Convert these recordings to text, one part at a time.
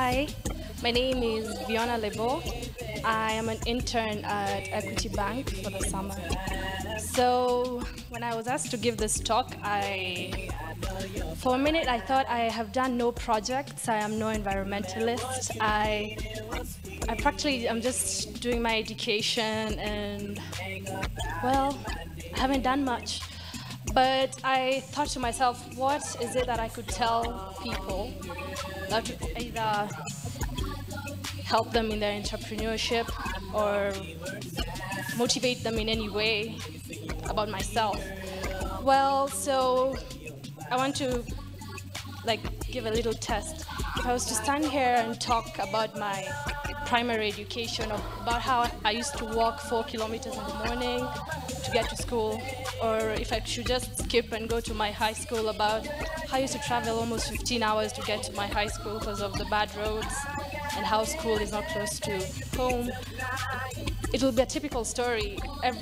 Hi, my name is Viona Leboo. I am an intern at Equity Bank for the summer. So when I was asked to give this talk, for a minute I thought I have done no projects. I am no environmentalist. I'm just doing my education and, well, I haven't done much. But I thought to myself, what is it that I could tell people that would either help them in their entrepreneurship or motivate them in any way about myself? Well, so I want to give a little test. If I was to stand here and talk about my primary education, about how I used to walk 4 kilometers in the morning to get to school, or if I should just skip and go to my high school, about how I used to travel almost 15 hours to get to my high school because of the bad roads and how school is not close to home. It will be a typical story. A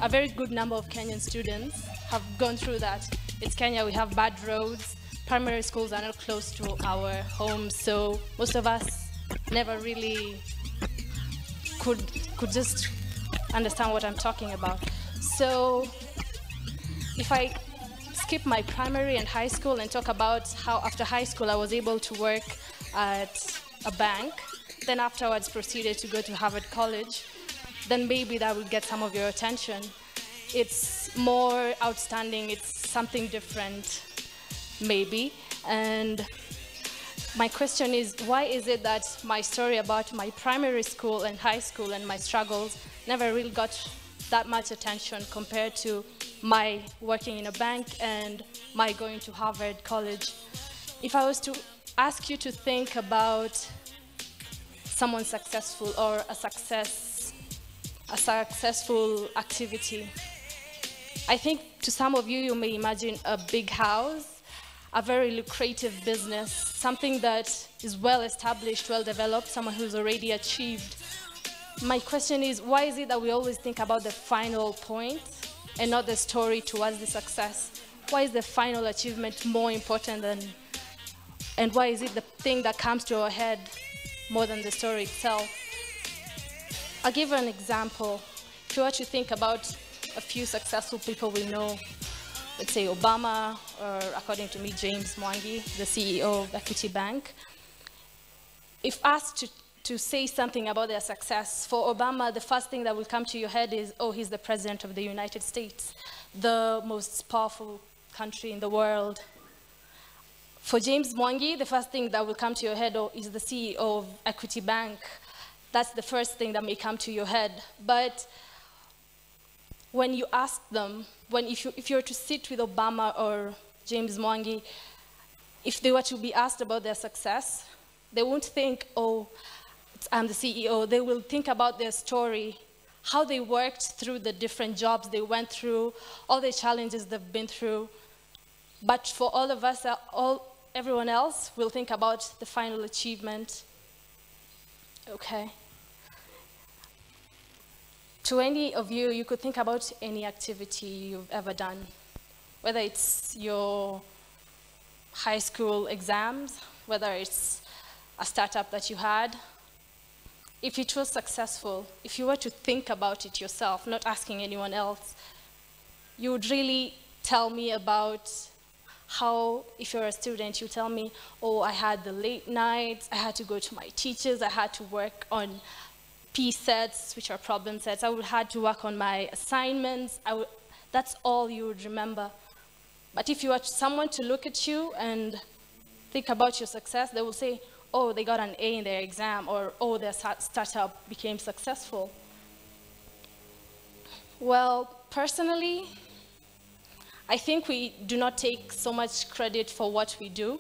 very good number of Kenyan students have gone through that. It's Kenya, we have bad roads, primary schools are not close to our homes, so most of us never really could just understand what I'm talking about. So if I skip my primary and high school and talk about how after high school I was able to work at a bank, then afterwards proceeded to go to Harvard College, then maybe that would get some of your attention. It's more outstanding, it's something different, maybe. And my question is, why is it that my story about my primary school and high school and my struggles never really got that much attention compared to my working in a bank and my going to Harvard College? If I was to ask you to think about someone successful or a successful activity, I think to some of you, you may imagine a big house, a very lucrative business, something that is well established, well developed, someone who's already achieved. My question is, why is it that we always think about the final point and not the story towards the success? Why is the final achievement more important and why is it the thing that comes to our head more than the story itself? I'll give an example. If you were to think about a few successful people we know, let's say Obama, or according to me, James Mwangi, the CEO of Equity Bank. If asked to say something about their success, for Obama, the first thing that will come to your head is, oh, he's the president of the United States, the most powerful country in the world. For James Mwangi, the first thing that will come to your head is the CEO of Equity Bank. That's the first thing that may come to your head. But when you ask them, if you were to sit with Obama or James Mwangi, if they were to be asked about their success, they won't think, oh, I'm the CEO. They will think about their story, how they worked through the different jobs they went through, all the challenges they've been through. But for all of us, everyone else will think about the final achievement. Okay. To any of you, you could think about any activity you've ever done, whether it's your high school exams, whether it's a startup that you had. If it was successful, if you were to think about it yourself, not asking anyone else, you would really tell me about how, if you're a student, you tell me, oh, I had the late nights, I had to go to my teachers, I had to work on P sets, which are problem sets. I would had to work on my assignments. That's all you would remember. But if you were someone to look at you and think about your success, they will say, oh, they got an A in their exam, or oh, their startup became successful. Well, personally, I think we do not take so much credit for what we do.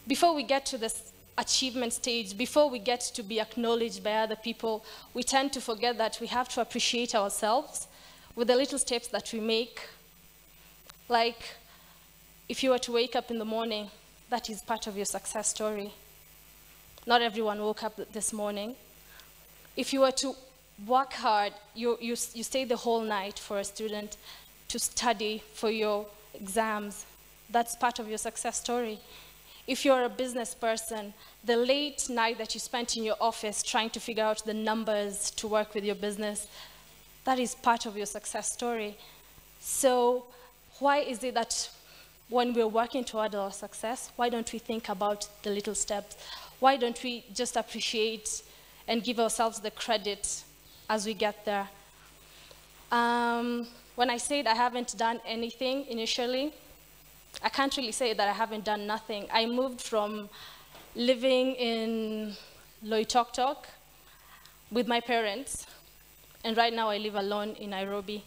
Before we get to this achievement stage, before we get to be acknowledged by other people, we tend to forget that we have to appreciate ourselves with the little steps that we make. Like, if you were to wake up in the morning, that is part of your success story. Not everyone woke up this morning. If you were to work hard, you stay the whole night for a student to study for your exams. That's part of your success story. If you're a business person, the late night that you spent in your office trying to figure out the numbers to work with your business, that is part of your success story. So why is it that when we're working toward our success, why don't we think about the little steps? Why don't we just appreciate and give ourselves the credit as we get there? When I said I haven't done anything initially, I can't really say that I haven't done nothing. I moved from living in Loitoktok with my parents, and right now I live alone in Nairobi.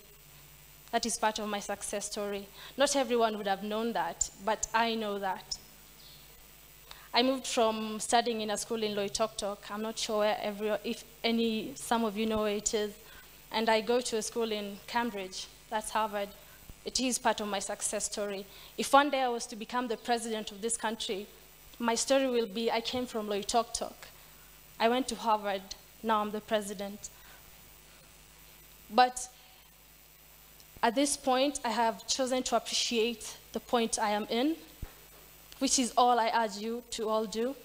That is part of my success story. Not everyone would have known that, but I know that. I moved from studying in a school in Loitoktok. I'm not sure where some of you know where it is. And I go to a school in Cambridge. That's Harvard. It is part of my success story. If one day I was to become the president of this country, my story will be I came from Loitoktok. I went to Harvard. Now I'm the president. But at this point, I have chosen to appreciate the point I am in, which is all I urge you to all do.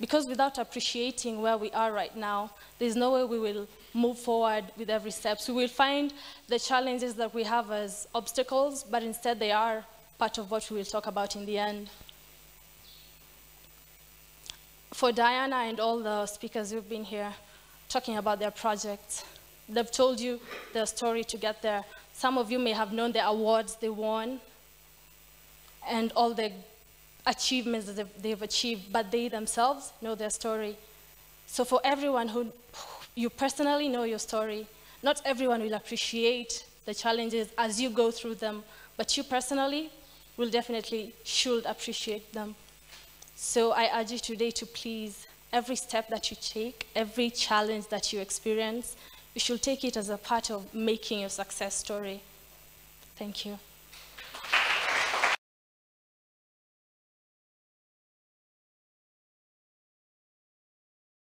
Because without appreciating where we are right now, there's no way we will move forward with every step. So we will find the challenges that we have as obstacles, but instead they are part of what we will talk about in the end. For Diana and all the speakers who've been here talking about their projects, they've told you their story to get there. Some of you may have known the awards they won and all the achievements that they've achieved, but they themselves know their story. So for everyone who you personally know your story, not everyone will appreciate the challenges as you go through them, but you personally will definitely should appreciate them. So I urge you today to please, every step that you take, every challenge that you experience, you should take it as a part of making your success story. Thank you.